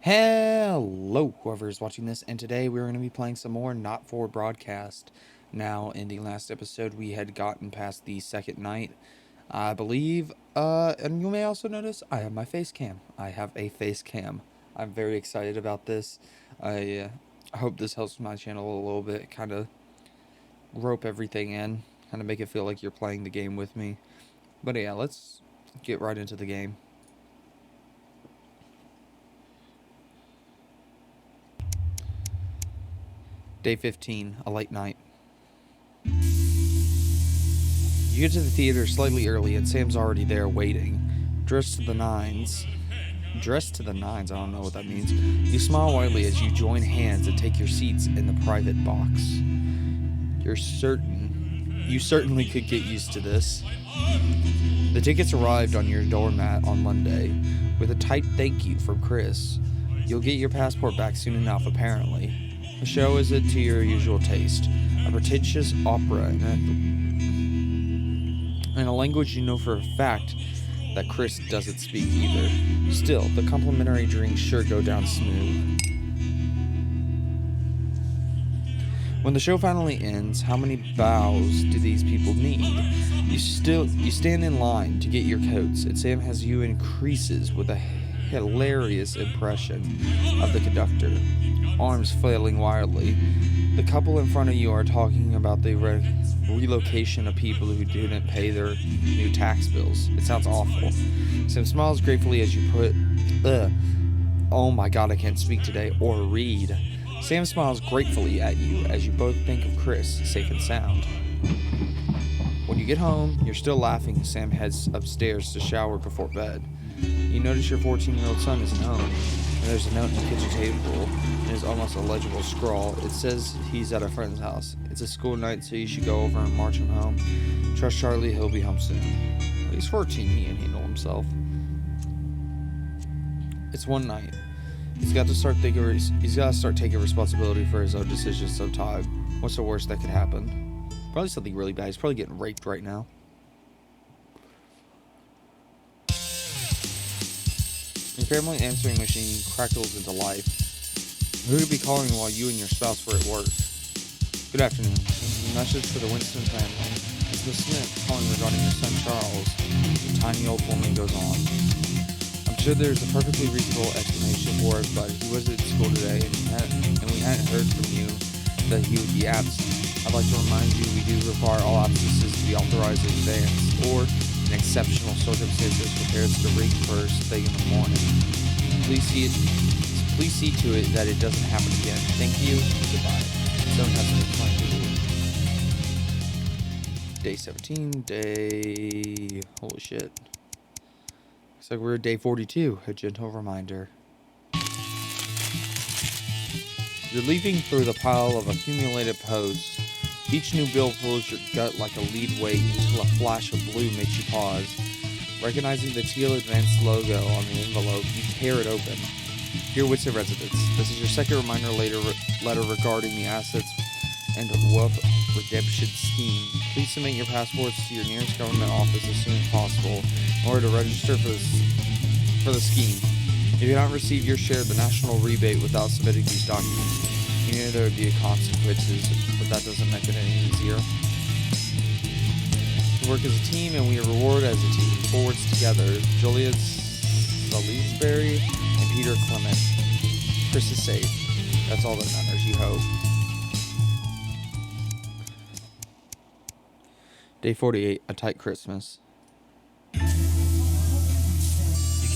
Hello, whoever is watching this, and today we're going to be playing some more Not For Broadcast. Now, in the last episode, we had gotten past the second night, I believe, and you may also notice I have my face cam. I have a face cam. I'm very excited about this. I hope this helps my channel a little bit, kind of rope everything in, kind of make it feel like you're playing the game with me. But yeah, let's get right into the game. Day 15, a late night. You get to the theater slightly early and Sam's already there waiting. Dressed to the nines, I don't know what that means. You smile widely as you join hands and take your seats in the private box. You certainly could get used to this. The tickets arrived on your doormat on Monday, with a tight thank you from Chris. You'll get your passport back soon enough, apparently. The show isn't to your usual taste, a pretentious opera in a language you know for a fact that Chris doesn't speak either. Still, the complimentary drinks sure go down smooth. When the show finally ends, how many bows do these people need? You stand in line to get your coats, and Sam has you in creases with a hilarious impression of the conductor, arms flailing wildly. The couple in front of you are talking about the relocation of people who didn't pay their new tax bills. It sounds awful. Sam smiles gratefully as you put, oh my god, I can't speak today, or read. Sam smiles gratefully at you as you both think of Chris, safe and sound. When you get home, you're still laughing as Sam heads upstairs to shower before bed. You notice your 14-year-old son isn't home, and there's a note in the kitchen table, and it's almost a legible scrawl. It says he's at a friend's house. It's a school night, so you should go over and march him home. Trust Charlie, he'll be home soon. He's 14, he can handle himself. It's one night. He's got to start taking responsibility for his own decisions sometime. What's the worst that could happen? Probably something really bad. He's probably getting raped right now. Your family answering machine crackles into life. Who could be calling while you and your spouse were at work? Good afternoon. Message for the Winston family. It's Miss Smith calling regarding your son Charles. The tiny old woman goes on. I'm sure there's a perfectly reasonable explanation for it, but he was at school today and we hadn't heard from you that he would be absent. I'd like to remind you we do require all absences to be authorized in advance, or in exceptional circumstances prepares to ring first thing in the morning. Please see to it that it doesn't happen again. Thank you. Goodbye. Don't have to explain to you. Day 17. Holy shit. Looks like we're at day 42. A gentle reminder. You're leafing through the pile of accumulated posts. Each new bill pulls your gut like a lead weight until a flash of blue makes you pause. Recognizing the teal advanced logo on the envelope, you tear it open. Dear Whitson residents, this is your second reminder letter regarding the assets and wealth redemption scheme. Please submit your passports to your nearest government office as soon as possible in order to register for the scheme. If you do not receive your share of the national rebate without submitting these documents, you know there would be consequences, but that doesn't make it any easier. We work as a team and we reward as a team. Forwards together. Julian Salisbury and Peter Clement. Chris is safe. That's all that matters, you hope. Day 48, a tight Christmas. You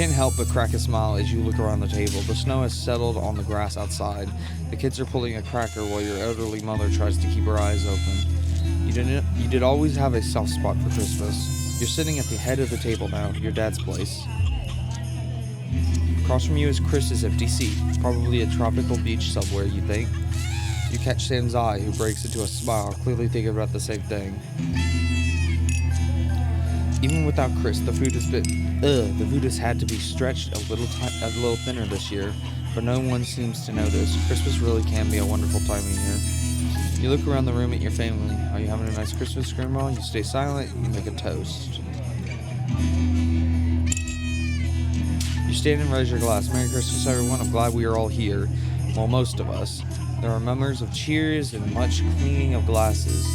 can't help but crack a smile as you look around the table. The snow has settled on the grass outside. The kids are pulling a cracker while your elderly mother tries to keep her eyes open. You did always have a soft spot for Christmas. You're sitting at the head of the table now, your dad's place. Across from you is Chris's empty seat, probably a tropical beach somewhere, you think. You catch Sam's eye, who breaks into a smile, clearly thinking about the same thing. Even without Chris, the food has had to be stretched a little thinner this year, but no one seems to notice. Christmas really can be a wonderful time of year. You look around the room at your family. Are you having a nice Christmas, Grandma? You stay silent, you make a toast. You stand and raise your glass. Merry Christmas, everyone. I'm glad we are all here. Well, most of us. There are murmurs of cheers and much cleaning of glasses.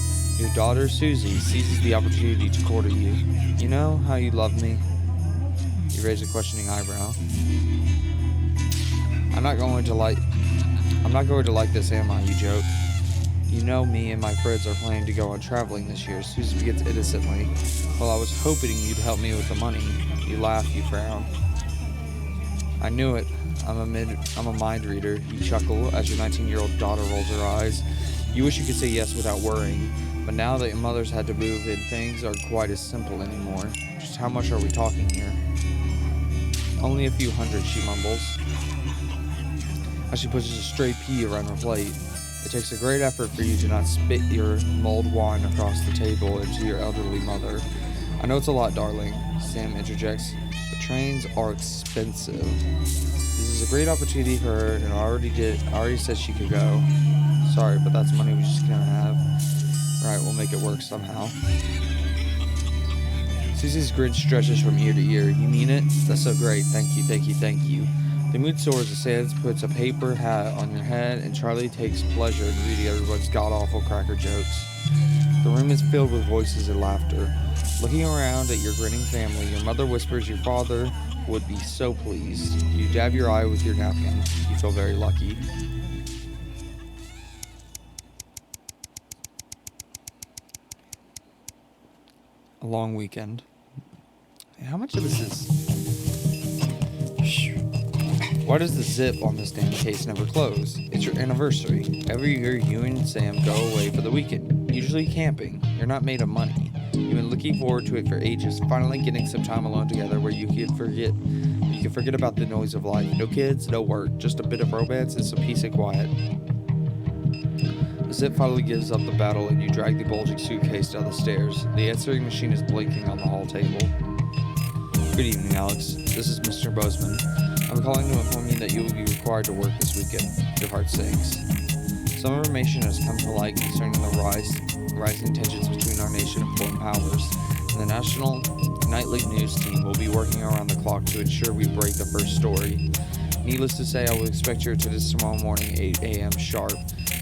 Your daughter, Susie, seizes the opportunity to court you. You know how you love me? You raise a questioning eyebrow. I'm not going to like this, am I? You joke. You know me and my friends are planning to go on traveling this year. Susie begins innocently. Well, I was hoping you'd help me with the money. You laugh, you frown. I knew it. I'm a mind reader. You chuckle as your 19-year-old daughter rolls her eyes. You wish you could say yes without worrying, but now that your mother's had to move in, things aren't quite as simple anymore. Just how much are we talking here? Only a few hundred, she mumbles, as she pushes a stray pea around her plate. It takes a great effort for you to not spit your mulled wine across the table into your elderly mother. I know it's a lot, darling, Sam interjects, but trains are expensive. This is a great opportunity for her, and I already said she could go. Sorry, but that's money we just can't have. Right, we'll make it work somehow. Susie's grin stretches from ear to ear. You mean it? That's so great. Thank you, thank you, thank you. The mood soars as Sans puts a paper hat on your head, and Charlie takes pleasure in reading everyone's god-awful cracker jokes. The room is filled with voices and laughter. Looking around at your grinning family, your mother whispers your father would be so pleased. You dab your eye with your napkin. You feel very lucky. A long weekend. How much of this is... Why does the zip on this damn case never close? It's your anniversary. Every year you and Sam go away for the weekend, usually camping. You're not made of money. You've been looking forward to it for ages, finally getting some time alone together where you can forget about the noise of life. No kids, no work, just a bit of romance and some peace and quiet. The zip finally gives up the battle and you drag the bulging suitcase down the stairs. The answering machine is blinking on the hall table. Good evening, Alex. This is Mr. Bozeman. I'm calling to inform you that you will be required to work this weekend. Your heart sinks. Some information has come to light concerning the rising tensions between our nation and foreign powers, and the national nightly news team will be working around the clock to ensure we break the first story. Needless to say, I will expect your attendance tomorrow morning, 8 a.m. sharp.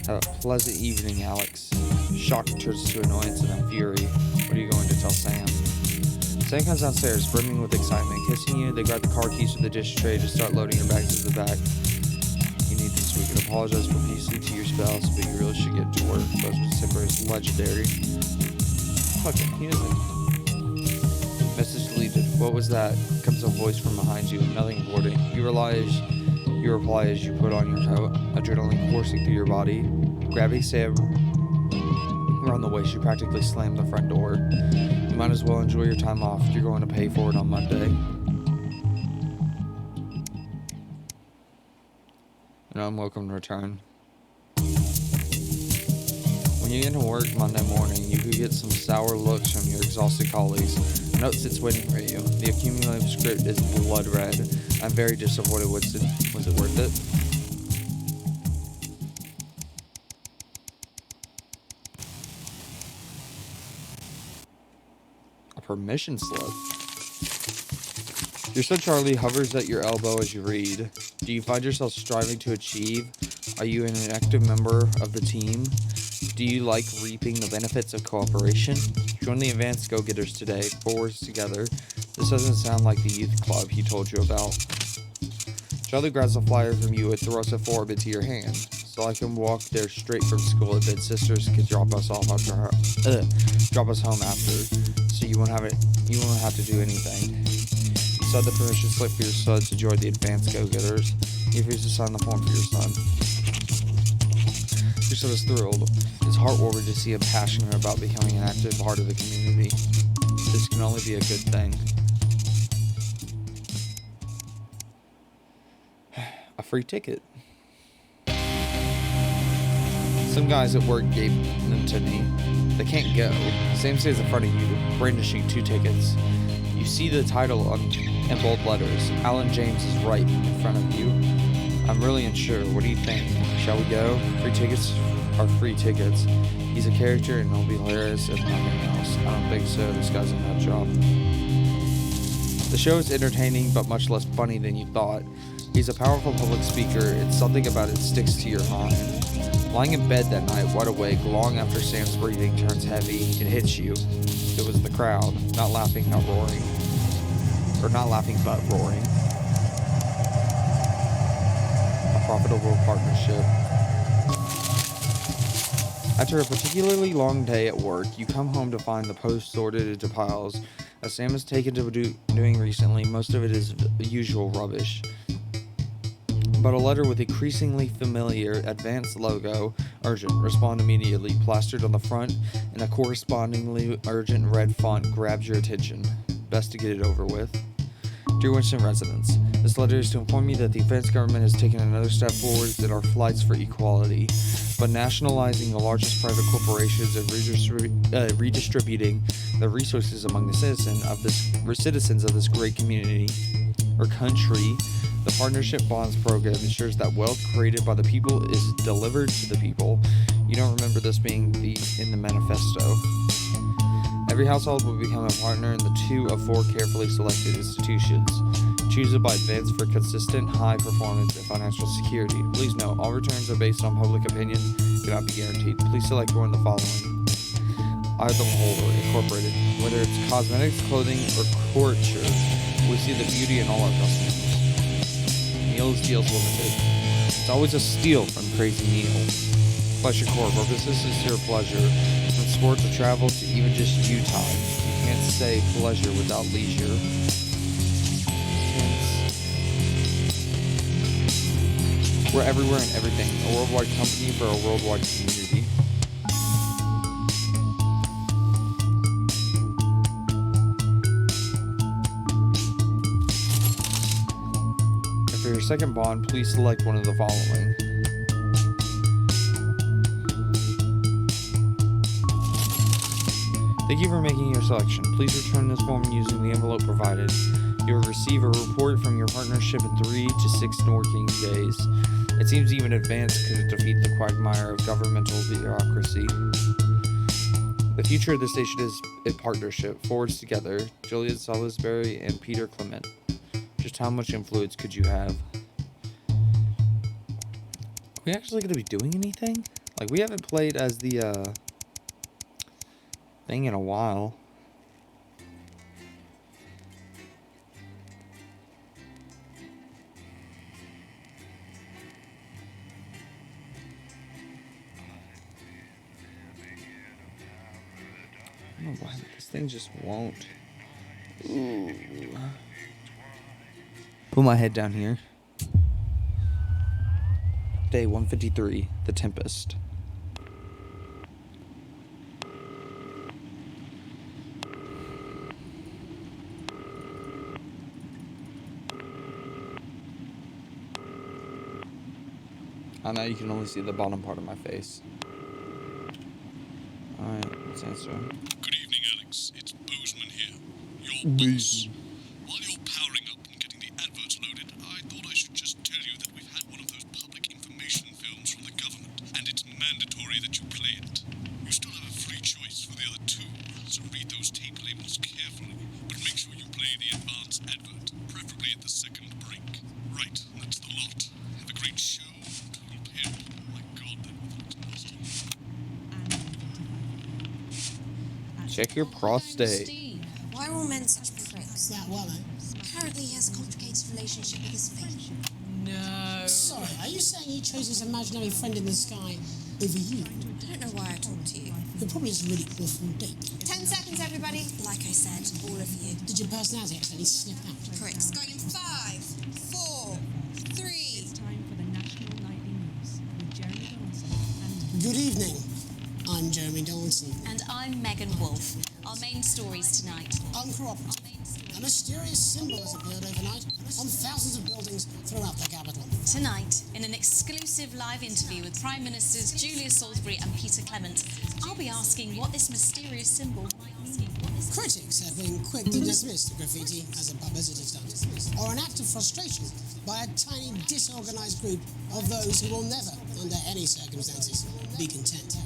Have a pleasant evening, Alex. Shock turns to annoyance and then fury. What are you going to tell Sam? Sam comes downstairs, brimming with excitement. Kissing you, they grab the car keys from the dish tray to start loading your bags into the back. You need this week and apologize profusely to your spouse, but you really should get to work. Bozeman's temper is legendary. Fuck him, he isn't. Message deleted. What was that? Comes a voice from behind you. Nothing important. You reply as you put on your coat, adrenaline coursing through your body. Grabbing Sam around the waist, you practically slam the front door. You might as well enjoy your time off. You're going to pay for it on Monday. An unwelcome return. When you get to work Monday morning, you could get some sour looks from your exhausted colleagues. A note sits waiting for you. The accumulative script is blood red. I'm very disappointed. Was it worth it? A permission slip. Your son Charlie hovers at your elbow as you read. Do you find yourself striving to achieve? Are you an active member of the team? Do you like reaping the benefits of cooperation? Join the Advanced Go-Getters today. 4 words together. This doesn't sound like the youth club he told you about. Charlie grabs a flyer from you and throws a form into your hand. So I can walk there straight from school, and then sisters can drop us home after. So you won't have to do anything. You sign the permission slip for your son to join the Advanced Go-Getters. You refuse to sign the form for your son. Your son is thrilled. It's heartwarming to see him passionate about becoming an active part of the community. This can only be a good thing. A free ticket. Some guys at work gave them to me. They can't go. Sam stays in front of you, brandishing 2 tickets. You see the title in bold letters. Alan James is right in front of you. I'm really unsure. What do you think? Shall we go? Free tickets are free tickets. He's a character and he'll be hilarious if nothing else. I don't think so. This guy's a nut job. The show is entertaining but much less funny than you thought. He's a powerful public speaker, and something about it sticks to your mind. Lying in bed that night, wide awake, long after Sam's breathing turns heavy, it hits you. It was the crowd, not laughing, not roaring. Or not laughing, but roaring. A profitable partnership. After a particularly long day at work, you come home to find the post sorted into piles. As Sam has taken to doing recently, most of it is usual rubbish. But a letter with increasingly familiar advanced logo, urgent, respond immediately, plastered on the front in a correspondingly urgent red font grabs your attention. Best to get it over with. Dear Winston residents, this letter is to inform you that the France government has taken another step forward in our flights for equality. But nationalizing the largest private corporations and redistributing the resources among the citizens of this great community or country, the Partnership Bonds program ensures that wealth created by the people is delivered to the people. You don't remember this being in the manifesto. Every household will become a partner in the 2 of 4 carefully selected institutions. Chosen by advance for consistent, high performance and financial security. Please note, all returns are based on public opinion, cannot be guaranteed. Please select one of the following. Either whole incorporated. Whether it's cosmetics, clothing, or courtship, we see the beauty in all our customers. Neil's Deals Limited. It's always a steal from Crazy Neil. Pleasure Corp. Our business is your pleasure. From sport to travel to even just you time. You can't say pleasure without leisure. We're everywhere and everything. A worldwide company for a worldwide community. And for your second bond, please select one of the following. Thank you for making your selection. Please return this form using the envelope provided. You will receive a report from your partnership in 3 to 6 working days. It seems even advanced could defeat the quagmire of governmental bureaucracy. The future of the station is a partnership, forged together, Julian Salisbury and Peter Clement. Just how much influence could you have? Are we actually going to be doing anything? Like, we haven't played as the, thing in a while. I don't know why this thing just won't. Ooh. Put my head down here. Day 153, The Tempest. I know you can only see the bottom part of my face. Alright, let's answer. Good evening, Alex. It's Bozeman here. Your boss. While you're powering up and getting the adverts loaded, I thought I should just tell you that we've had one of those public information films from the government, and it's mandatory that you play it. You still have a free choice for the other 2, so read those tape labels carefully, but make sure you play the advance advert, preferably at the second break. Right, that's the lot. Have a great show. Total pimp. My God, that looks nasty. Check your prostate. Steve, why are all men such pricks? That well, Apparently he has a complicated relationship with his fate. No. sorry, are you saying he chose his imaginary friend in the sky over you? I don't know why I talk to you. You're probably just a really awful date. 10 seconds, everybody. Like I said, all of you. Did your personality accidentally slip out? Pricks. Going in 5, 4, 3. It's time for the National Nightly News with Jeremy Donaldson and Good evening. I'm Jeremy Donaldson. And I'm Megan Wolfe. Our main stories tonight. Uncooperative. A mysterious symbol has appeared overnight on thousands of buildings throughout the capital. Tonight, in an exclusive live interview with Prime Ministers Julia Salisbury and Peter Clement, I'll be asking what this mysterious symbol might mean. Critics have been quick to dismiss the graffiti as a publicity stunt, or an act of frustration by a tiny, disorganized group of those who will never, under any circumstances, be content.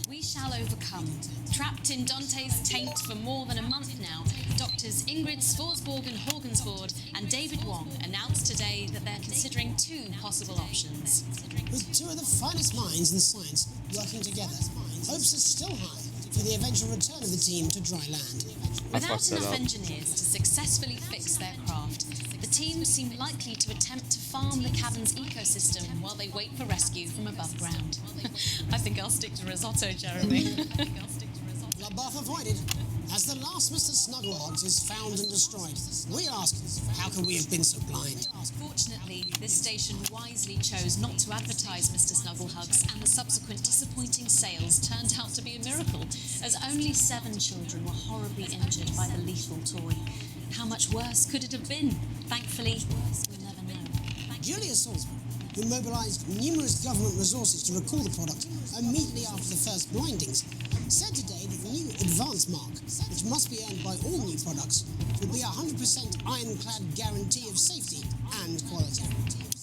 We shall overcome. Trapped in Dante's taint for more than a month now, Dr. directors Ingrid Svorsborg Horgensvoord and David Wong announced today that they're considering two possible options. With two of the finest minds in science working together, hopes are still high for the eventual return of the team to dry land. Without fucked that enough up. engineers to successfully fix their craft, the team seem likely to attempt to farm the cabin's ecosystem while they wait for rescue from above ground. I think I'll stick to risotto, Jeremy. Bloodbath avoided. As the last Mr. Snugglehogs is found and destroyed, we ask, how can we have been so blind? Fortunately, this station wisely chose not to advertise Mr. Snugglehugs, and the subsequent disappointing sales turned out to be a miracle, as only 7 children were horribly injured by the lethal toy. How much worse could it have been? Thankfully, we'll never know. Julia Salisbury, who mobilised numerous government resources to recall the product immediately after the first blindings, said today that the new advance mark, which must be earned by all new products, will be a 100% ironclad guarantee of safety and quality.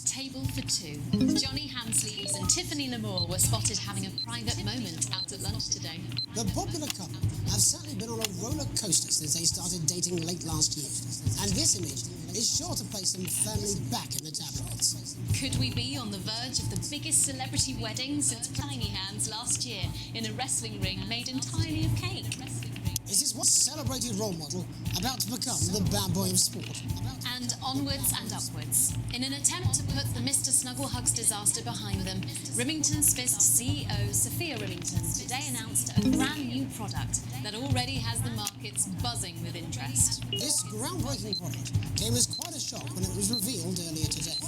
Table for 2. Johnny Hansleaves and Tiffany Lamore were spotted having a private moment out at lunch today. The popular couple have certainly been on a roller coaster since they started dating late last year, and this image is sure to place them firmly back in the tabloids. Could we be on the verge of the biggest celebrity wedding since Tiny Hands last year in a wrestling ring made entirely of cake? Is this one celebrated role model about to become the bad boy of sport? And onwards and upwards. In an attempt to put the Mr. Snugglehugs disaster behind them, Remington's Fist CEO Sophia Remington today announced a brand new product that already has the markets buzzing with interest. This groundbreaking product came as quite a shock when it was revealed earlier today,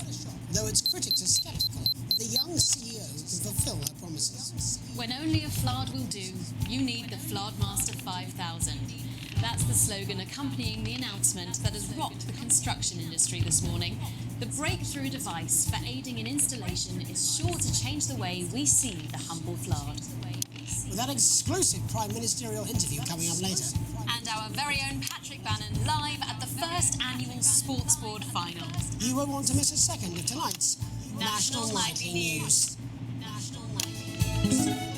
though its critics are sceptical that the young CEO can fulfill her promises. When only a Flard will do, you need the Flardmaster 5000. That's the slogan accompanying the announcement that has rocked the construction industry this morning. The breakthrough device for aiding in installation is sure to change the way we see the humble Flard. With that exclusive Prime Ministerial interview coming up later. And our very own Patrick Bannon live at the first annual Sports Board final. You won't want to miss a second of tonight's National Nightly News. National Nightly News.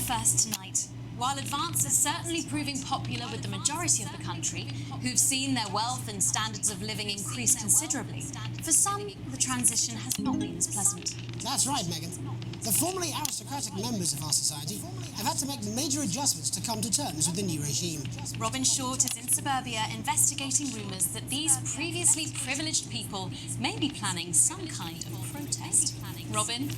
First tonight, while Advance is certainly proving popular with the majority of the country, who've seen their wealth and standards of living increase considerably, for some, the transition has not been as pleasant. That's right, Megan. The formerly aristocratic members of our society have had to make major adjustments to come to terms with the new regime. Robin Short is in suburbia investigating rumours that these previously privileged people may be planning some kind of protest. Robin?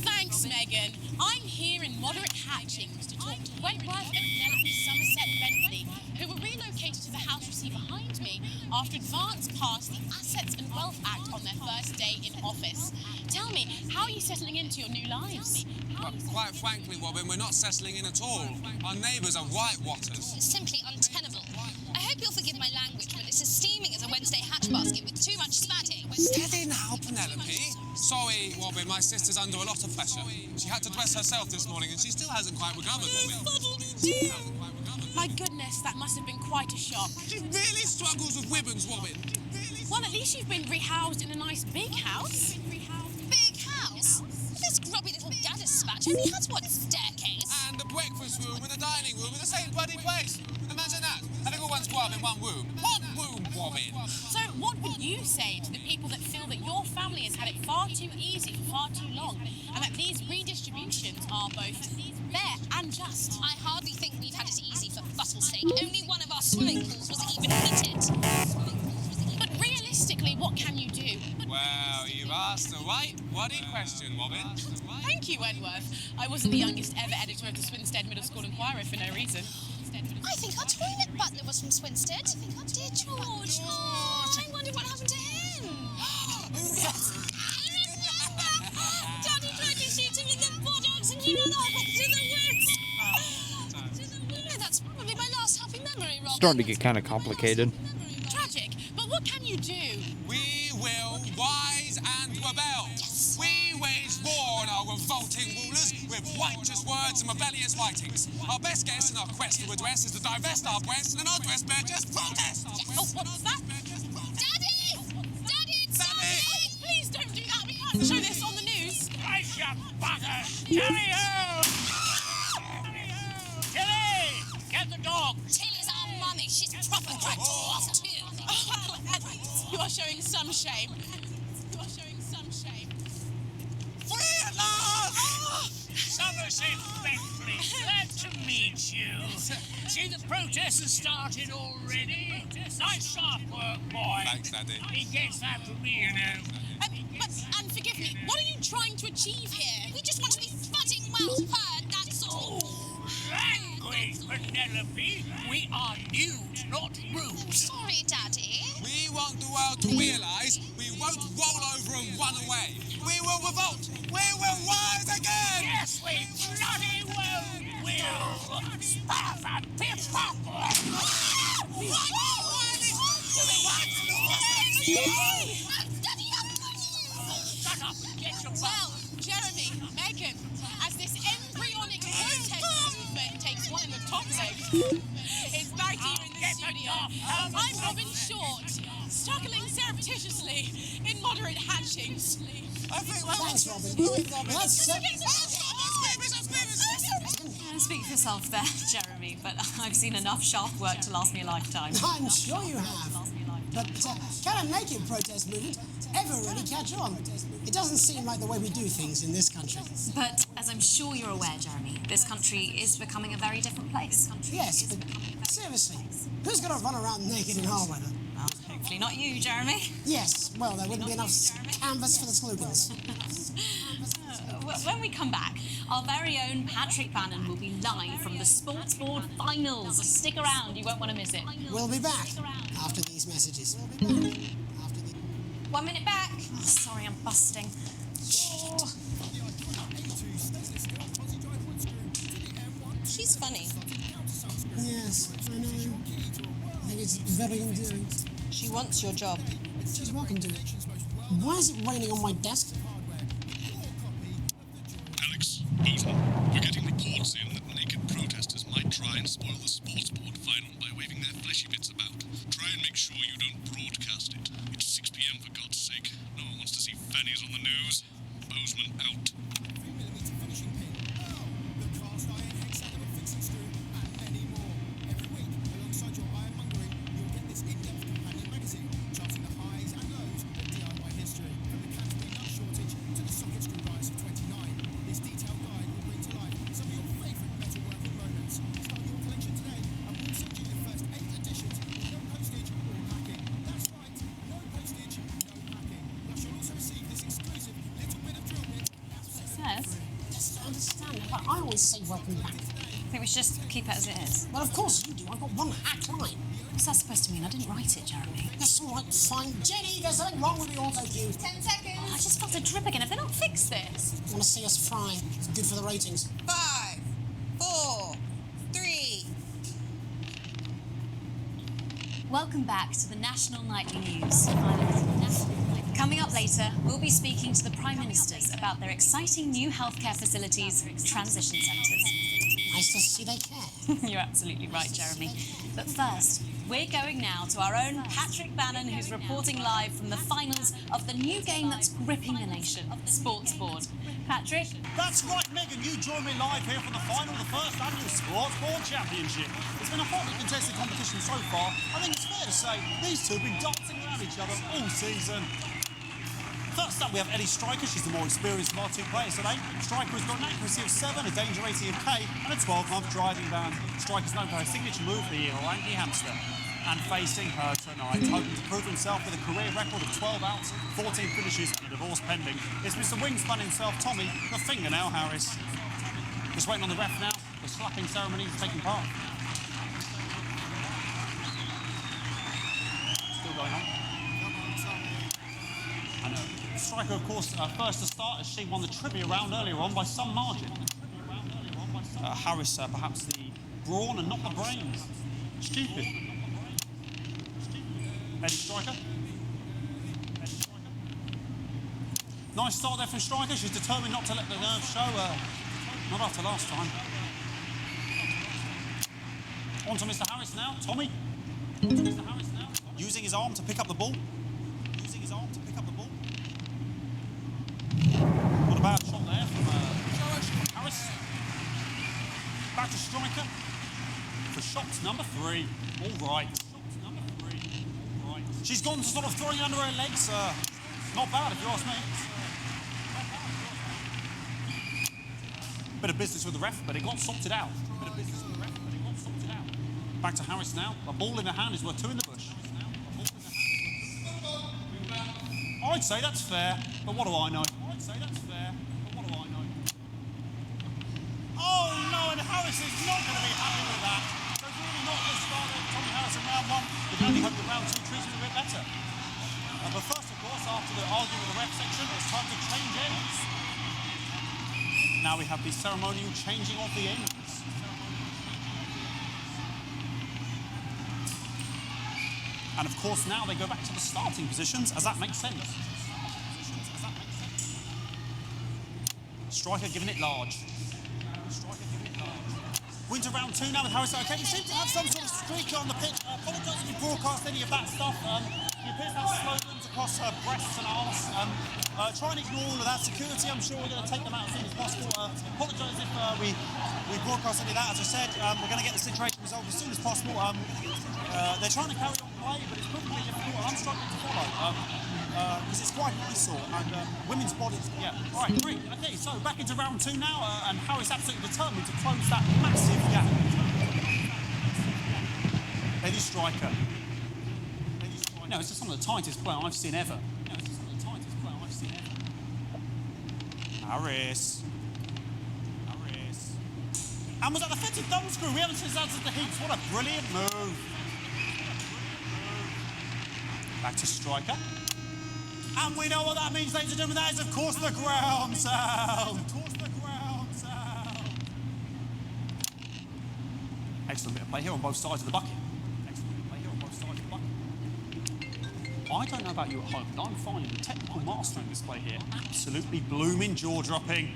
Thanks, Megan. I'm here in Moderate Hatchings to talk to Wentworth and Nellie Somerset Bentley, who were relocated to the house you see behind me after Advance passed the Assets and Wealth Act on their first day in office. Tell me, how are you settling into your new lives? Well, quite frankly, Robin, we're not settling in at all. Our neighbours are whitewatters. Simply untenable. I hope you'll forgive my language, but it's as steaming as a Wednesday hatch basket with too much spatting. Steady now, Penelope. Sorry, Robin, my sister's under a lot of pressure. She had to dress herself this morning and she still hasn't quite recovered, Robin. My goodness, that must have been quite a shock. She really struggles with women's, Robin. Well, at least you've been rehoused in a nice big house. Big house? This grubby little gaddis spatch only has one staircase. And the breakfast room and the dining room in the same bloody place. Imagine that. Having all one's grub in one room. One room, Robin. So what would you say to the people that feel that your family has had it far too easy for far too long, and that these redistributions are both fair and just? I hardly think we've had it easy for fussle's sake. Only one of our swimming pools was even heated. But realistically, what can you do? Well, you've asked the right bloody question, Robin. Thank you, Wentworth. I wasn't the youngest ever editor of the Swinstead Middle School Inquirer for no reason. I think our toilet butler was from Swinstead. Dear George. Oh, I wonder what happened to him. Daddy tried to shoot him in the buttocks and he ran off to the woods. No, that's probably my last happy memory, Rob. starting to get kind of complicated. Tragic, but what can you do? We will rise and rebel. Yes. We wage war on our revolting rulers with righteous words and rebellious writings. Our best guess in our quest for redress is to divest our breasts and undress bear just protest. Oh, what's that? Daddy! Daddy, it's Sammy! Please don't do that. We can't show this on the news. Ice your butter! Carry her! Tilly! Get the dog! Tilly's our mummy. She's proper good to us too. You are showing some shame. You are showing some shame. Free at last! Somerset Bentley, glad to meet you. See, the protest has started already. Nice sharp work, boy. Thanks, Daddy. He gets that from me, you know. And forgive me, what are you trying to achieve here? We just want to be thudding well heard, that's all. Language, Penelope. We are nude, not rude. Sorry, Daddy. We want the world to realise we won't roll over and run away. We will revolt. We will rise again. Yes, we bloody well will. Stuff and piff up. Shut up and get your Well, Jeremy, Megan, as this embryonic protest movement takes one in the top legs, it's back here in the studio. I'm Robin Short, struggling surreptitiously in moderate hatchings. Thanks, Robin. Let's Speak for yourself there, Jeremy, but I've seen enough sharp work to last me a lifetime. I'm sure you have. But can a naked protest movement ever really catch on? It doesn't seem like the way we do things in this country. But as I'm sure you're aware, Jeremy, this country is becoming a very different place. Yes, but seriously, who's going to run around naked in our weather? Well, hopefully not you, Jeremy. Yes, well, there wouldn't be enough canvas for the slogans. When we come back, our very own Patrick Bannon will be live from the Sports Board Finals. Stick around, you won't want to miss it. We'll be back after these messages. 1 minute back. Oh, sorry, I'm busting. Oh. She's funny. Yes, I know. I think it's very endearing. She wants your job. She's welcome to it. Why is it raining on my desk? Alex, Bozeman, we're getting reports in that naked protesters might try and spoil the sports board final by waving their fleshy bits about. Try and make sure you don't broadcast it. It's 6 p.m. for God's sake. No one wants to see fannies on the news. Bozeman out. Yes, I understand, but I always say welcome back. I think we should just keep it as it is. Well, of course you do. I've got one hack line. What's that supposed to mean? I didn't write it, Jeremy. That's all right, fine. Jenny, there's something wrong with the auto cue. 10 seconds. Oh, I just felt a drip again. Have they not fixed this? Want to see us fry? It's good for the ratings. 5, 4, 3. Welcome back to the National Nightly News. Coming up later, we'll be speaking to the Prime Ministers about their exciting new healthcare facilities, transition centres. Nice to see they care. You're absolutely right, Jeremy. But first, we're going now to our own Patrick Bannon, who's reporting live from the finals of the new game that's gripping the nation, Sports Board. Patrick? That's right, Megan. You join me live here for the final of the first annual Sports Board Championship. It's been a hotly contested competition so far. I think it's fair to say these two have been dancing around each other all season. First up, we have Ellie Striker. She's the more experienced of our two players today. Striker has got an accuracy of 7, a danger rating of K, and a 12-month driving ban. Striker's known for her signature move, the Orangi Hamster. And facing her tonight, hoping to prove himself with a career record of 12 outs, 14 finishes, and a divorce pending, is Mr. Wingspan himself, Tommy, the Fingernail Harris. Just waiting on the ref now. The slapping ceremony is taking part. Still going on. I know. Striker, of course, first to start as she won the trivia round earlier on by some margin. Harris, perhaps the brawn and not the brains. Stupid. Eddie Striker. Nice start there from Striker. She's determined not to let the nerves show. Not after last time. On to Mr. Harris now. Tommy. On to Mr. Harris now. Using his arm to pick up the ball. Using his arm to pick up the ball. Not a bad shot there from Harris. Back to Striker. For shot number 3. All right. She's gone to sort of throwing it under her legs. Not bad if you ask me. Bit of business with the ref, but it got sorted out. Back to Harris now. A ball in the hand is worth 2 in the bush. I'd say that's fair, but what do I know? Oh no, and Harris is not going to be happy with that. So really not this start of Tommy Harris in round 1. We can only hope that round 2 treats him a bit better. But first, of course, after the argument with the ref section, it's time to change ends. Now we have the ceremonial changing of the ends. And of course now they go back to the starting positions, as that makes sense. Striker giving it large. We're into round 2 now with Harris. Okay, we seem to have some sort of streak on the pitch. Apologise if you broadcast any of that stuff. She appears to have slogans across her breasts and arms. Try and ignore all of that. Security, I'm sure we're going to take them out as soon as possible. Apologise if we broadcast any of that. As I said, we're going to get the situation resolved as soon as possible. They're trying to carry on play, but it's probably difficult. I'm struggling to follow because it's quite eyesore and women's bodies. Yeah. All right, great. Okay, so back into round 2 now, and Harris absolutely determined to close that massive gap. Eddie Striker. No, it's just some of the tightest play I've seen ever. Harris. And was that the fetid thumb screw? We haven't seen that since the heats. What a brilliant move. Back to Striker. And we know what that means, ladies and gentlemen. That is, of course, the ground sound. Excellent bit of play here on both sides of the bucket. I don't know about you at home, but I'm finding the technical mastering display here absolutely blooming jaw-dropping.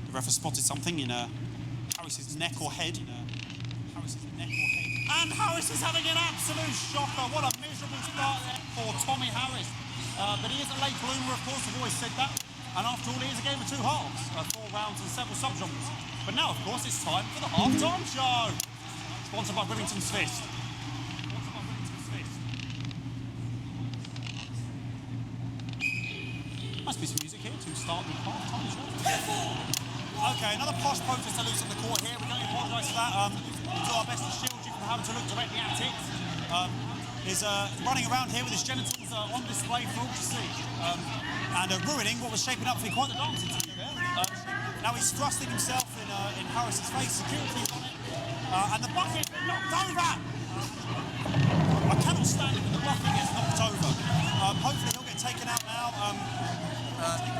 The ref has spotted something in Harris's neck or head. And Harris is having an absolute shocker. What a miserable start there for Tommy Harris. But he is a late bloomer, of course, I've always said that. And after all, it is a game of 2 halves, 4 rounds and several subgenres. But now, of course, it's time for the half-time show. Sponsored by Rivington's Fist. Must be some music here to start the half-time show. Okay, another posh protester loose on the court here. We can only apologise for that. We'll do our best to shield you from having to look directly at it. He's running around here with his genitals on display for all to see. And ruining what was shaping up to be quite the dancing scene there. Now he's thrusting himself in Harris's face. Security's on it. And the bucket knocked over. I cannot stand it when the bucket gets knocked over. Hopefully he'll get taken out now.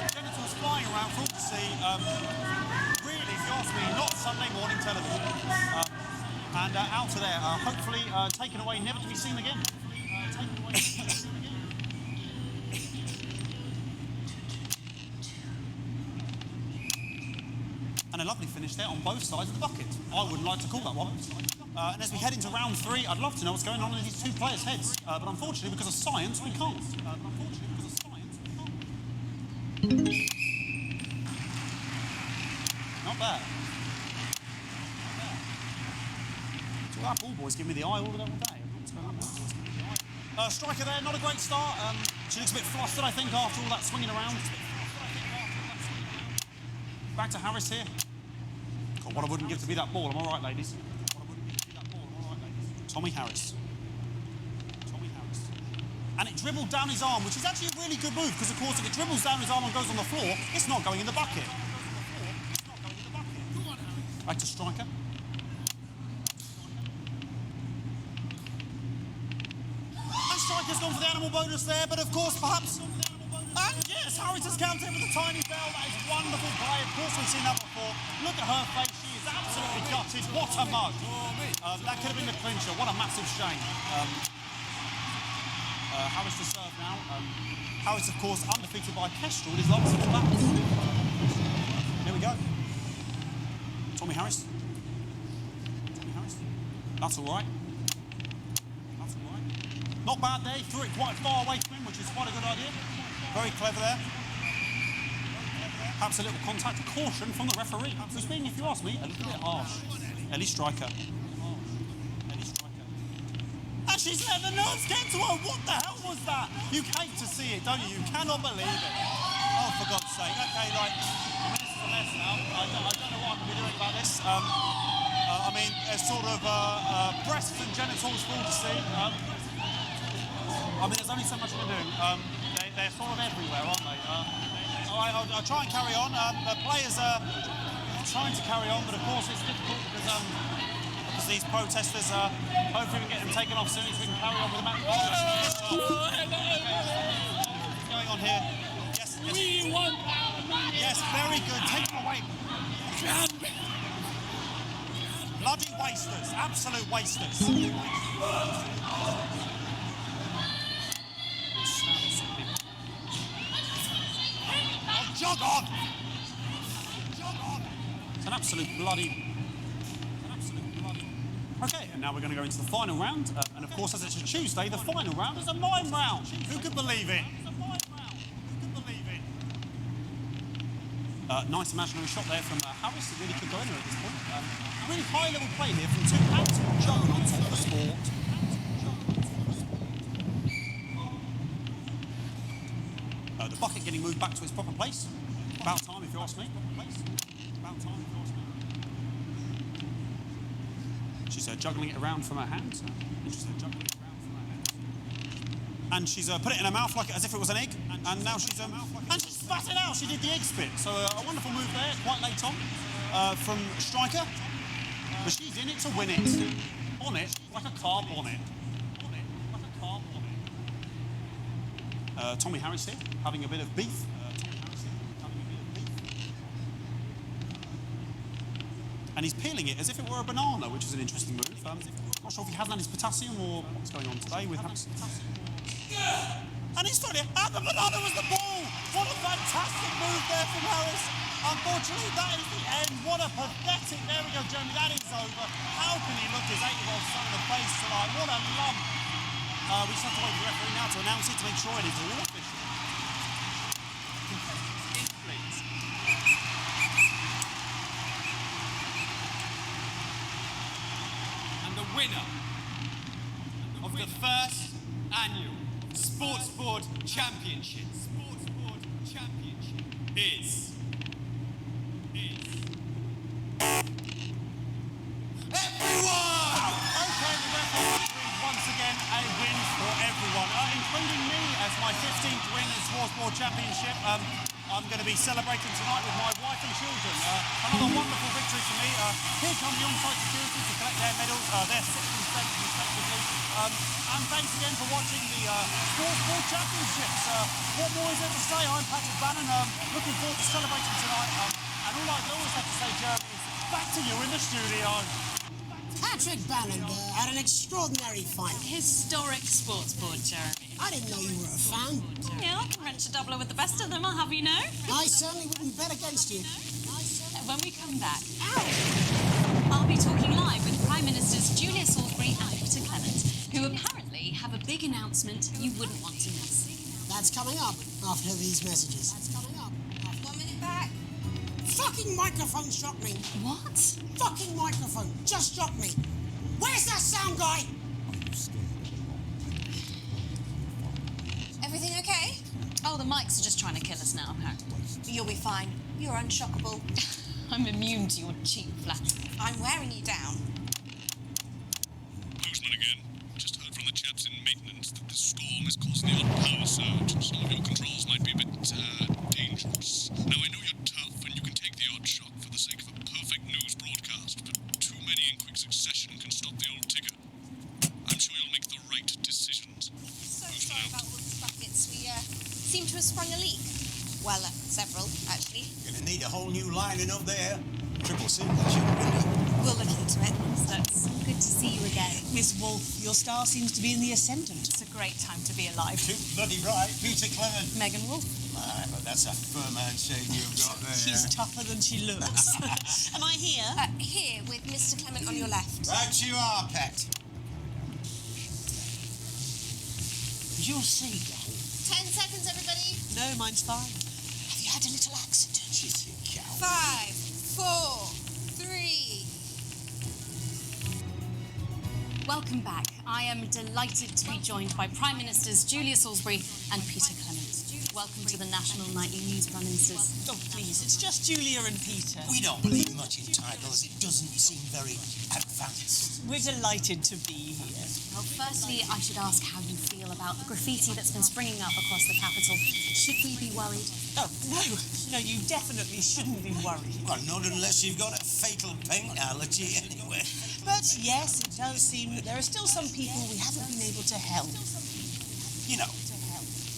Genitals flying around for all to see. Really, if you ask me, not Sunday morning television. And out of there, hopefully taken away, never to be seen again. And a lovely finish there on both sides of the bucket. I wouldn't like to call that one. And as we head into round 3, I'd love to know what's going on in these 2 players' heads. But unfortunately, because of science, we can't. Not bad. So that ball boy's giving me the eye all day. Striker there, not a great start. She looks a bit flustered, I think, after all that swinging around. Back to Harris here. God, what I wouldn't give to be that ball. I'm all right, ladies. Tommy Harris. And it dribbled down his arm, which is actually a really good move, because, of course, if it dribbles down his arm and goes on the floor, it's not going in the bucket. Back to Striker. And Striker's gone for the animal bonus there, but, of course, perhaps... And, yes, Harris has counted with a tiny bell. That is wonderful play. Of course, we've seen that before. Look at her face. She is absolutely gutted. What a mug. That could have been the clincher. What a massive shame. Harris to serve now. Harris, of course, undefeated by Kestrel in his last 4 battles. Here we go. Tommy Harris. Tommy Harris. That's all right. That's all right. Not bad there. He threw it quite far away from him, which is quite a good idea. Very clever there. Perhaps a little contact caution from the referee, who's being, if you ask me, a little bit harsh. Ellie Striker. And she's let the nerves get to her. What the hell was that? You hate to see it, don't you? You cannot believe it. Oh, for God's sake. Okay, like, I mean, this is a mess now. I don't know what I can be doing about this. I mean, it's sort of breasts and genitals for all to see. I mean, there's only so much I can do. They're sort of everywhere, aren't they? I'll try and carry on. The players are trying to carry on, but of course it's difficult because these protesters hopefully we can get them taken off soon so we can carry on with the match. What's going on here? Yes, yes. We want our money. Yes, very good. Take them away. Bloody wasters. Absolute wasters. Oh, jog on! Jog on! It's an absolute bloody... Okay, and now we're going to go into the final round. And of course, as it's a Tuesday, the final round is a mime round. Who could believe it? Nice imaginary shot there from Harris. It really could go anywhere at this point. Really high-level play here from two absolute juggernauts of the sport. The bucket getting moved back to its proper place. About time, if you ask me. About time, if you ask me. She's juggling it around from her hand. And she's put it in her mouth like as if it was an egg. And now she's and she spat it out. She did the egg spit. So a wonderful move there, quite late on from Striker. But she's in it to win it. On it like a car bonnet. Tommy Harris here, having a bit of beef. And he's peeling it as if it were a banana, which is an interesting move. Not sure if he hasn't had his potassium or what's going on today with Harris. And he's trying to... And the banana was the ball! What a fantastic move there from Harris. Unfortunately, that is the end. What a pathetic... There we go, Jeremy, that is over. How can he look his 8-year-old son in the face tonight? What a lump. We just have to wait for the referee now to announce it to make sure it is all official. Please. And the winner of the first annual Sports Board Championship is everyone! Okay, the referee once again a win for everyone, including me as my 15th win in Sports Board Championship. I'm going to be celebrating tonight with my wife and children. Another wonderful victory for me. Here come the on-site security to collect their medals, their 6th and 7th respectively. And thanks again for watching the Sports Board Championships. What more is there to say? I'm Patrick Bannon. Looking forward to celebrating tonight. And all I always have to say, Jeremy, is back to you in the studio. Patrick Bannon had an extraordinary final. Historic Sports Board, Jeremy. I didn't know you were a fan. Yeah, I can wrench a doubler with the best of them, I'll have you know. I certainly wouldn't bet against you. When we come back, I'll be talking live with Prime Ministers Julia Salisbury and Peter Clement, who apparently have a big announcement you wouldn't want to miss. That's coming up after these messages. 1 minute back. Fucking microphone shot me. What? Fucking microphone just shot me. Where's that sound guy? Everything okay? Oh, the mics are just trying to kill us now, apparently. You'll be fine. You're unshockable. I'm immune to your cheap flattery. I'm wearing you down. Postman again. Just heard from the chaps in maintenance that the storm is causing the odd power surge. Some of your controls might be a bit dangerous. Now, I know you're tough and you can take the odd shock for the sake of a perfect news broadcast, but too many in quick succession can stop the old ticker. I'm sure you'll make the right decisions. So sorry about all the buckets. We seem to have sprung a leak. Well, several, actually. Gonna need a whole new lining up there. Triple C, that's your window. We'll look into it. That's good to see you again. Miss Wolf, your star seems to be in the ascendant. It's a great time to be alive. Too bloody right. Peter Clement. Megan Wolf. My, but that's a firm handshake you've got there. She's tougher than she looks. Am I here? Here, with Mr. Clement on your left. Right you are, Pet. Is your seagull? 10 seconds, everybody. No, mine's fine. Have you had a little accident? She's a cow. 5, 4, 3. Welcome back. I am delighted to be joined by Prime Ministers Julia Salisbury and Peter Clement. Welcome to the National Nightly News, Prime Ministers. Oh, please, it's just Julia and Peter. We don't believe much in titles. It doesn't seem very advanced. We're delighted to be here. Well, firstly, I should ask how you feel about the graffiti that's been springing up across the capital. Should we be worried? Oh, no, you definitely shouldn't be worried. Well, not unless you've got a fatal paint allergy anyway. But yes, it does seem that there are still some people we haven't been able to help. You know,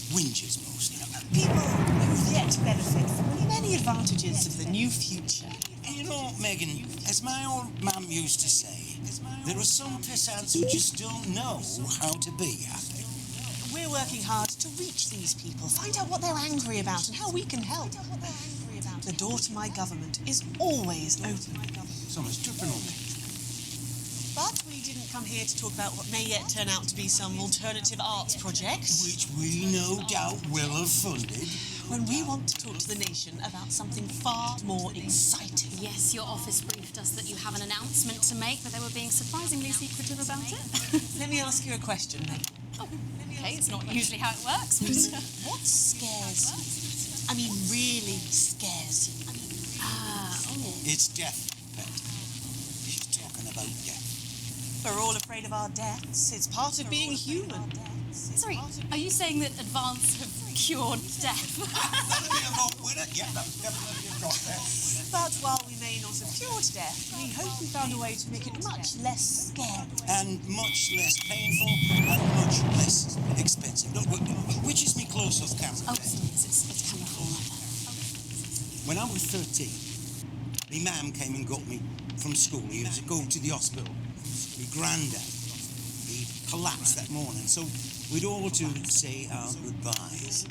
whingers mostly. People who yet benefit from the many advantages of the new future. And you know, Megan, as my old mum used to say, there are some pissants who just don't know how to be happy. We're working hard to reach these people, find out what they're angry about and how we can help. The door to my government is always open. Someone's tripping on me. But we didn't come here to talk about what may yet turn out to be some alternative arts project. Which we no doubt will have funded. When we want to talk to the nation about something far more exciting. Yes, your office briefed us that you have an announcement to make, but they were being surprisingly secretive about it. Let me ask you a question, then. Oh, okay, it's not usually how it works, but... What scares you? I mean, really scares you? It's death, Pet. She's talking about death. We're all afraid of our deaths. It's part of being human. Sorry, are you saying that advance have cured death? That'll be a vote winner. Yeah, that's definitely a drop there. But while we may not have cured death, we hope we found a way to make it much less scary. And much less painful and much less expensive. Look, which is me close-up camera? Oh, it's camera 4 right there. When I was 13, my mum came and got me from school. He was to go to the hospital. My granddad, he collapsed that morning, so we'd all to say our goodbyes.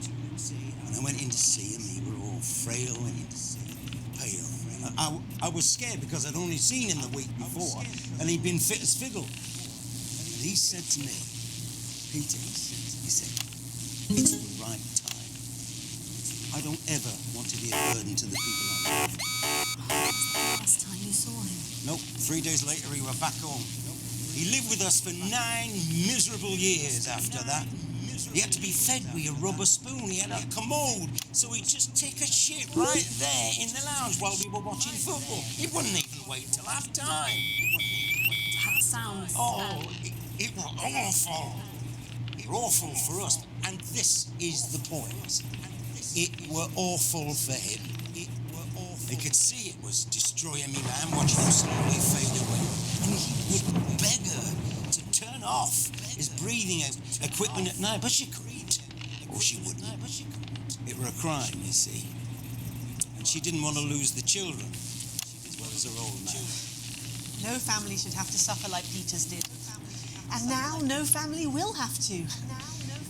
And I went in to see him. He were all frail and pale. I was scared because I'd only seen him the week before, and he'd been fit as fiddle. And he said to me, Peter, he said, it's the right time. I don't ever want to be a burden to the people I love. Last time you saw him. Nope, 3 days later we were back home. He lived with us for 9 miserable years after that. He had to be fed with a rubber spoon. He had a commode, so he'd just take a shit right there in the lounge while we were watching football. He wouldn't even wait till half time. That sounds... Oh, it was awful. It were awful for us. And this is the point. It were awful for him. He could see it was destroying me, man, watching him slowly fade away. And he would beg her to turn off his breathing equipment at night, but she couldn't. Or she wouldn't. It were a crime, you see. And she didn't want to lose the children, as well as her old man. No family should have to suffer like Peter's did. And now no family will have to.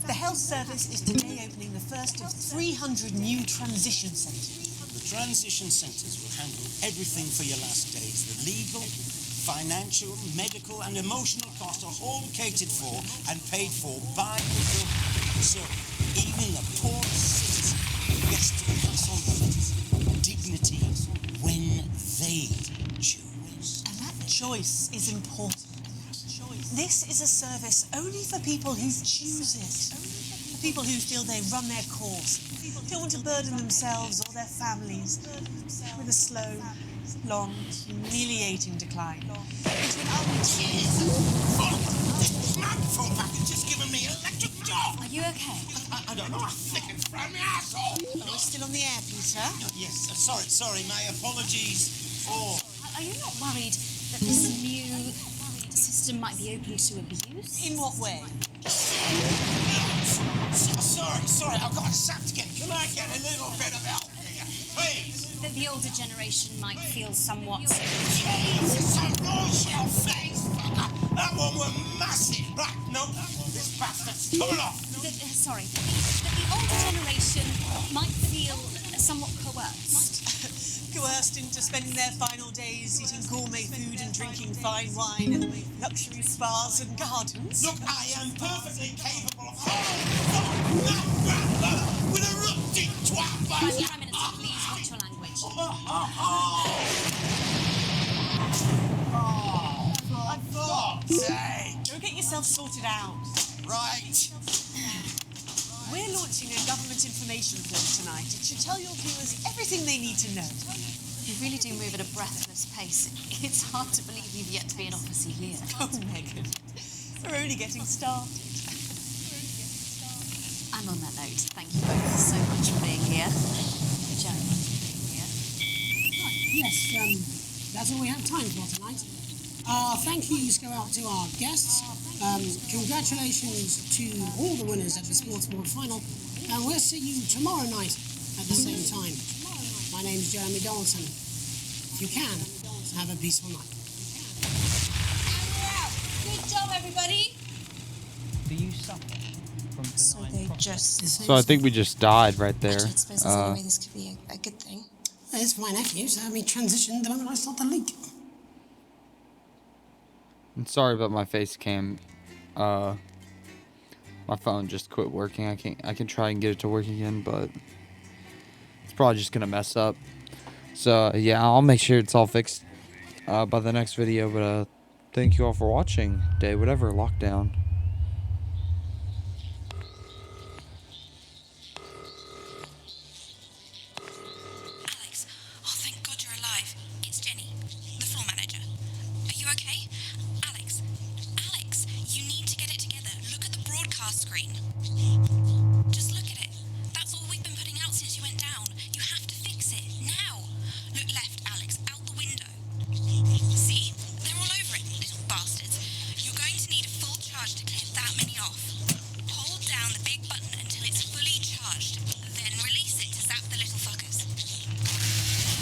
The health service is today opening the first of 300 new transition centres. The transition centres will handle everything for your last days. The legal, financial, medical and emotional costs are all catered for and paid for by the government. So even the poorest citizen gets to pass on dignity when they choose. And that choice is important. This is a service only for people who choose it. For people who feel they run their course, don't want to burden themselves or their families with a slow, long, humiliating decline. This smartphone package has given me electric shock. Are you okay? I don't know. I think it's from my asshole. Are we still on the air, Peter? Yes. Sorry. My apologies. Are you not worried that this new system might be open to abuse? In what way? Sorry. I've got a sack to get. Can I get a little bit of help here? Please. that the older generation might feel somewhat... Jesus, I lost your face, fucker! That one was massive! Right, no, this bastard's coming off! Sorry. That the older generation might feel somewhat coerced. Coerced into spending their final days eating gourmet food and drinking fine wine and luxury spas and gardens. Look, I am perfectly capable of following that grandmother with a rusty twat like Prime Minister, please watch your language. For fuck's sake! Go get yourself sorted out. Right. We're launching a government information film tonight. It should tell your viewers everything they need to know. You really do move at a breathless pace. It's hard to believe you've yet to be an officer here. Oh, Megan, we're only getting started. And on that note, thank you both so much for being here. Jeremy, here. Yes, that's all we have time for tonight. Thank yous go out to our guests. Congratulations to all the winners at the Sports Board final. And we'll see you tomorrow night at the same time. My name's Jeremy Donaldson. If you can, have a peaceful night. Good job, everybody. Do you suffer from So they just... So I think we just died right there. I suppose there's any way this could be a good thing. It's my nephew, so let me transition the moment I start the leak. I'm sorry about my face cam. My phone just quit working. I can try and get it to work again, but it's probably just gonna mess up. So yeah, I'll make sure it's all fixed by the next video. But thank you all for watching. Day whatever lockdown. Alex, oh thank God you're alive. It's Jenny, the floor manager. Are you okay? Alex, you need to get it together. Look at the broadcast screen. Just look at it. That's all we've been putting out since you went down. You have to fix it, now. Look left, Alex, out the window. See? They're all over it, little bastards. You're going to need a full charge to clear that many off. Hold down the big button until it's fully charged. Then release it to zap the little fuckers.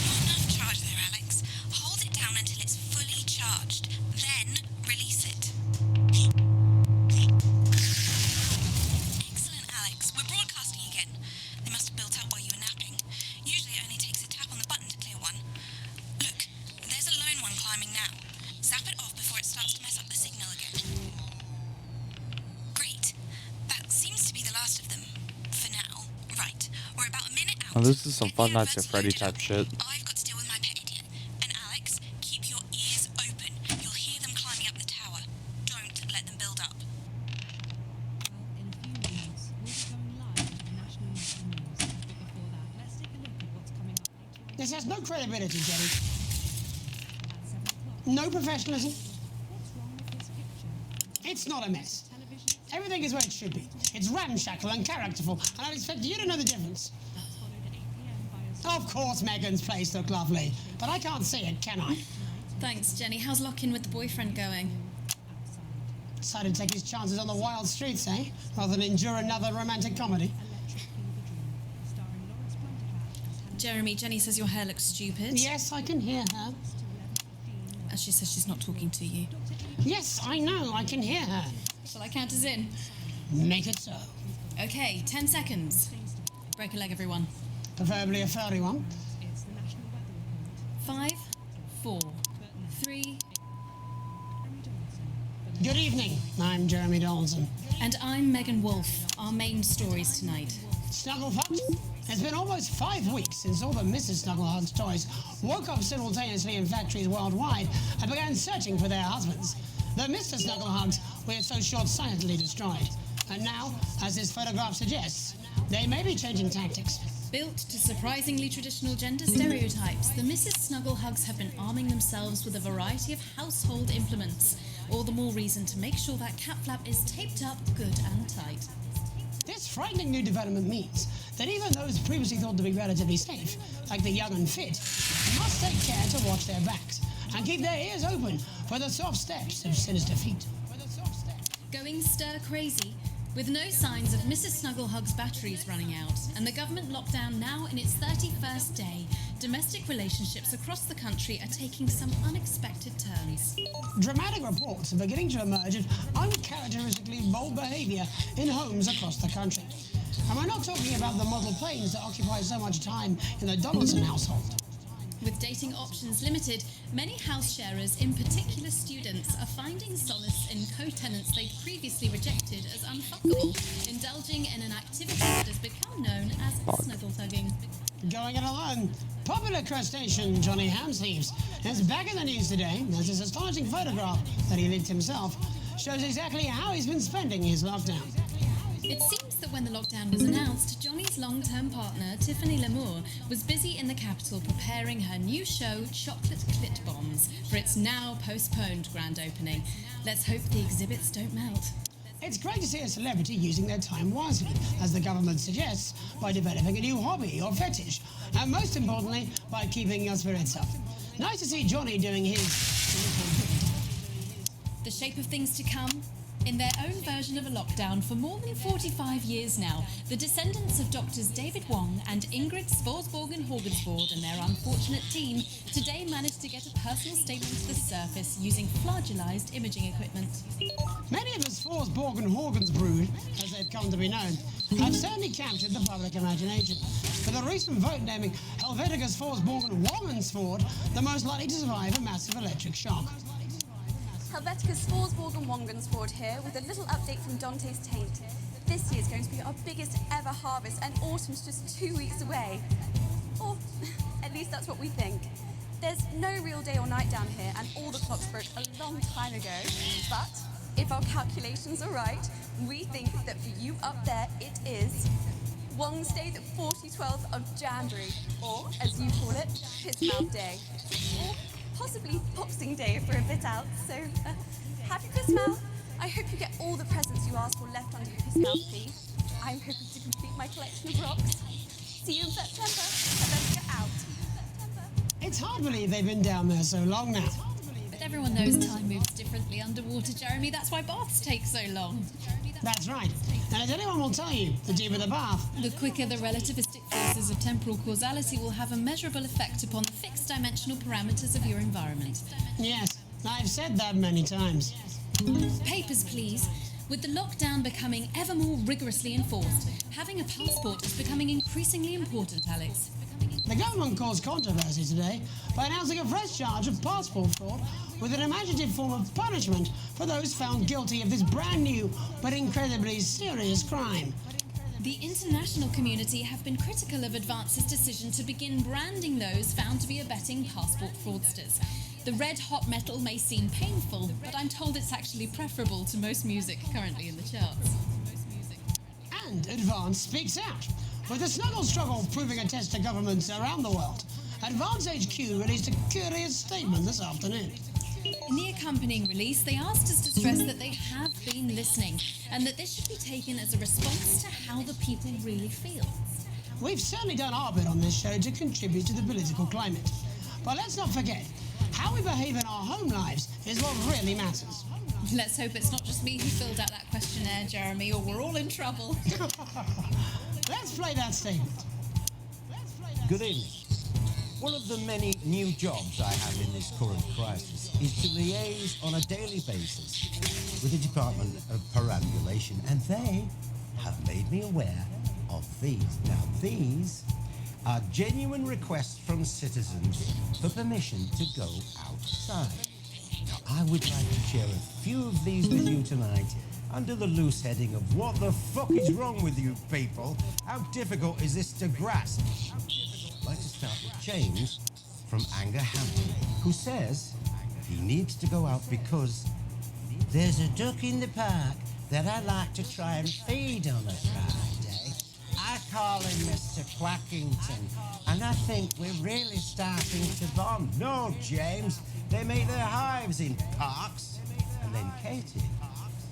Not enough charge there, Alex. Hold it down until it's fully charged. Then release it. Excellent, Alex. We're broadcasting again. They must have built up while you were napping. Usually it only takes a tap on the button to clear one. Look, there's a lone one climbing now. Zap it off before it starts to mess up the signal again. Great. That seems to be the last of them. For now. Right. We're about a minute out. Oh, this is some Fun Nights at Freddy type shit. I've got to deal with my pet idiot. And Alex, keep your ears open. You'll hear them climbing up the tower. Don't let them build up. In a few moments, we'll be going live to the national news. But before that, let's take a look at what's coming up later on. This has no credibility, Jenny. At 7 o'clock. No professionalism. What's wrong with this picture? It's not a mess. Television. Everything is where it should be. It's ramshackle and characterful, and I expect you to know the difference. That's followed at 8 p.m. by a Of course, Megan's place looked lovely, but I can't see it, can I? Thanks, Jenny. How's lock-in with the boyfriend going? Decided to take his chances on the wild streets, eh? Rather than endure another romantic comedy. Electric Fever Dream, starring Lawrence Blunderhatch as Hannah Jeremy, Jenny says your hair looks stupid. Yes, I can hear her. As she says she's not talking to you. Yes, I know, I can hear her. Shall I count us in? Make it so. Okay, 10 seconds. Break a leg, everyone. Preferably a furry one. It's the National Weather Report. 5, 4, 3, Jeremy Donaldson. Good evening, I'm Jeremy Donaldson. and I'm Megan Wolfe. Our main stories tonight. Snugglefuck? It's been almost 5 weeks since all the Mrs. Snugglehugs toys woke up simultaneously in factories worldwide and began searching for their husbands. The Mr. Snugglehugs we had so short-sightedly destroyed. And now, as this photograph suggests, they may be changing tactics. Built to surprisingly traditional gender stereotypes, the Mrs. Snugglehugs have been arming themselves with a variety of household implements. All the more reason to make sure that cat flap is taped up good and tight. This frightening new development means that even those previously thought to be relatively safe, like the young and fit, must take care to watch their backs and keep their ears open for the soft steps of sinister feet. Going stir-crazy, with no signs of Mrs. Snugglehugs' batteries running out, and the government lockdown now in its 31st day, domestic relationships across the country are taking some unexpected turns. Dramatic reports are beginning to emerge of uncharacteristically bold behaviour in homes across the country. And we're not talking about the model planes that occupy so much time in the Donaldson household. With dating options limited, many house sharers, in particular students, are finding solace in co-tenants they'd previously rejected as unfuckable, indulging in an activity that has become known as snuggle hugging. Going it alone, popular crustacean Johnny Hamsleeves is back in the news today as his astonishing photograph that he linked himself shows exactly how he's been spending his lockdown. It seems that when the lockdown was announced, Johnny's long-term partner, Tiffany Lamour, was busy in the capital preparing her new show, Chocolate Clit Bombs, for its now postponed grand opening. Let's hope the exhibits don't melt. It's great to see a celebrity using their time wisely, as the government suggests, by developing a new hobby or fetish, and most importantly, by keeping your spirits up. Nice to see Johnny doing his... The shape of things to come. In their own version of a lockdown for more than 45 years now, the descendants of Doctors David Wong and Ingrid Svorsborgen Horgensvoord and their unfortunate team today managed to get a personal statement to the surface using flagellized imaging equipment. Many of the Svorsborgen Horgensbrood, as they've come to be known, have certainly captured the public imagination, with a recent vote naming Helvetica Svorsborgen Wongensvoord the most likely to survive a massive electric shock. Helvetica Svorsborgen Wongensvoord here with a little update from Dante's Taint. This year's going to be our biggest ever harvest and autumn's just 2 weeks away. Or at least that's what we think. There's no real day or night down here and all the clocks broke a long time ago. But if our calculations are right, we think that for you up there it is Wong's Day the 4012th of January, or as you call it, Piss Mouth Day. Or possibly Boxing Day if we're a bit out, so happy Piss Mouth. I hope you get all the presents you asked for left under your Piss Mouth, please. I'm hoping to complete my collection of rocks. See you in September, and let's get out. It's hard to believe they've been down there so long now. But everyone knows time moves differently underwater, Jeremy. That's why baths take so long. That's right. And as anyone will tell you, the deeper the bath, the quicker the relativistic forces of temporal causality will have a measurable effect upon the fixed dimensional parameters of your environment. Yes, I've said that many times. Papers, please. With the lockdown becoming ever more rigorously enforced, having a passport is becoming increasingly important, Alex. The government caused controversy today by announcing a fresh charge of passport fraud with an imaginative form of punishment for those found guilty of this brand new but incredibly serious crime. The international community have been critical of Advance's decision to begin branding those found to be abetting passport fraudsters. The red-hot metal may seem painful, but I'm told it's actually preferable to most music currently in the charts. And Advance speaks out, with the snuggle struggle proving a test to governments around the world. Advance HQ released a curious statement this afternoon. In the accompanying release, they asked us to stress that they have been listening, and that this should be taken as a response to how the people really feel. We've certainly done our bit on this show to contribute to the political climate. But let's not forget, how we behave in our home lives is what really matters. Let's hope it's not just me who filled out that questionnaire, Jeremy, or we're all in trouble. Let's play that statement. Good evening. One of the many new jobs I have in this current crisis is to liaise on a daily basis with the Department of Perambulation, and they have made me aware of these. Now, these are genuine requests from citizens for permission to go outside. Now, I would like to share a few of these with you tonight under the loose heading of what the fuck is wrong with you people? How difficult is this to grasp? I'd like to start with James from Angerhampton, who says he needs to go out because there's a duck in the park that I'd like to try and feed on a Friday. I call him Mr. Quackington, and I think we're really starting to bond. No, James, they make their hives in parks. And then Katie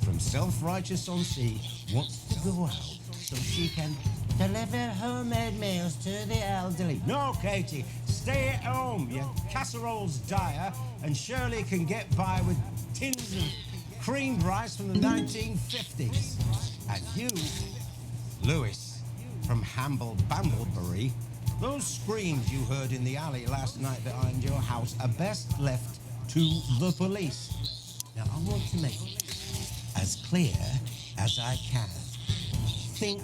from Self-Righteous-on-Sea wants to go out so she can deliver homemade meals to the elderly. No, Katie, stay at home. Your casserole's dire, and Shirley can get by with tins of creamed rice from the 1950s. And you, Lewis, from Hamble Bamblebury, Those screams you heard in the alley last night behind your house are best left to the police. Now, I want to make it as clear as I can. Think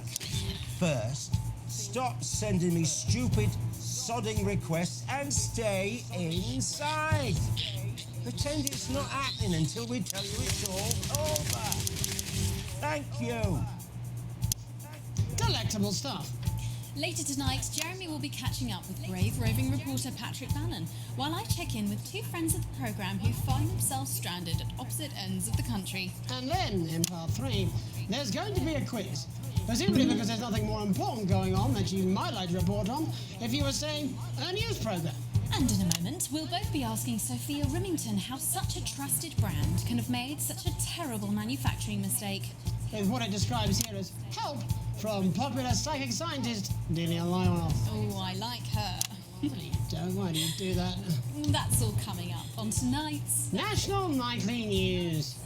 first. Stop sending me stupid, sodding requests and stay inside. Pretend it's not happening until we tell you it's all over. Thank you. Delectable stuff. Later tonight, Jeremy will be catching up with brave roving reporter Patrick Bannon, while I check in with two friends of the programme who find themselves stranded at opposite ends of the country. And then, in part 3, there's going to be a quiz. Presumably because there's nothing more important going on that you might like to report on if you were saying a news programme. And in a moment, we'll both be asking Sophia Remington how such a trusted brand can have made such a terrible manufacturing mistake. With what it describes here as help from popular psychic scientist Delia Lionel. Oh, I like her. Why do you do that? That's all coming up on tonight's National Nightly News.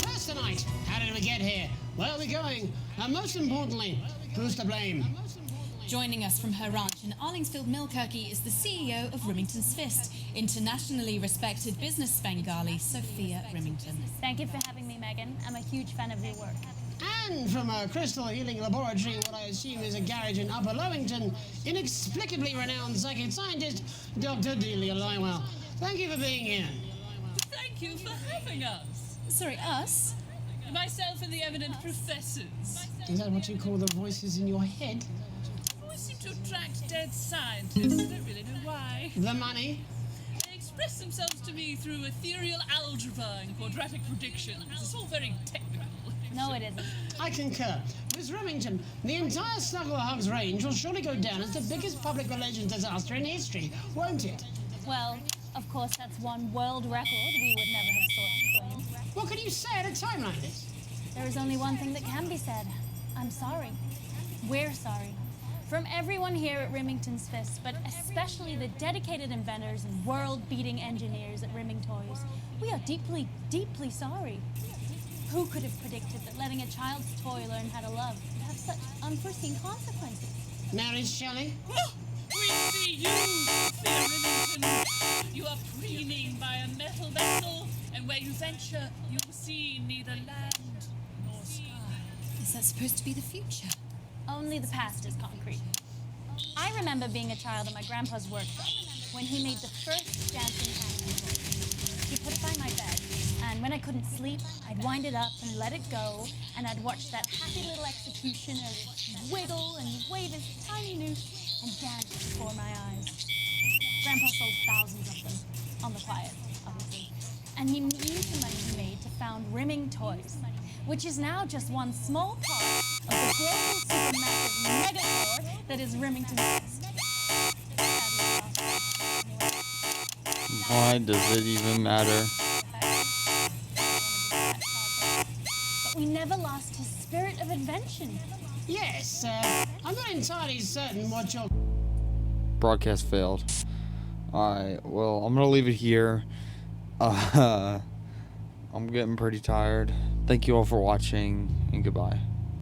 First tonight, how did we get here? Where are we going? And most importantly, who's to blame? Joining us from her ranch in Arlingsfield, Milkirky is the CEO of Remington's Fist, internationally respected business Bengali, Sophia Remington. Thank you for having me, Megan. I'm a huge fan of your work. And from a crystal healing laboratory, what I assume is a garage in Upper Lowington, inexplicably renowned psychic scientist, Dr. Delia Lywell. Thank you for being here. Thank you for having us. Sorry, us? Myself and the eminent professors. Is that what you call the voices in your head? We seem to attract dead scientists. I don't really know why. The money? They express themselves to me through ethereal algebra and quadratic predictions. It's all very technical. No, it isn't. I concur. Miss Remington, the entire Snuggle Hugs range will surely go down as the biggest public relations disaster in history, won't it? Well, of course, that's one world record we would never have thought to claim. What can you say at a time like this? There is only one thing that can be said. I'm sorry. We're sorry. From everyone here at Remington's Fist, but especially the dedicated inventors and world-beating engineers at Rimming Toys, we are deeply, deeply sorry. Who could have predicted that letting a child's toy learn how to love would have such unforeseen consequences? Mary Shelley? We see you, Sophia Remington. You are preening by a metal vessel, and where you venture, you will see neither land nor sky. Is that supposed to be the future? Only the past is concrete. I remember being a child at my grandpa's workshop when he made the first dancing hand. He put it by my bed, and when I couldn't sleep, I'd wind it up and let it go, and I'd watch that happy little executioner wiggle and wave his tiny noose and dance before my eyes. Grandpa sold thousands of them, on the quiet, obviously. And he used the money he made to found Rimming Toys, which is now just one small part of the global supermassive megacore that is Remington Fist. Why does it even matter? But we never lost his spirit of invention. Yes, I'm not entirely certain what your... Broadcast failed. Alright, well, I'm gonna leave it here. I'm getting pretty tired. Thank you all for watching, and goodbye.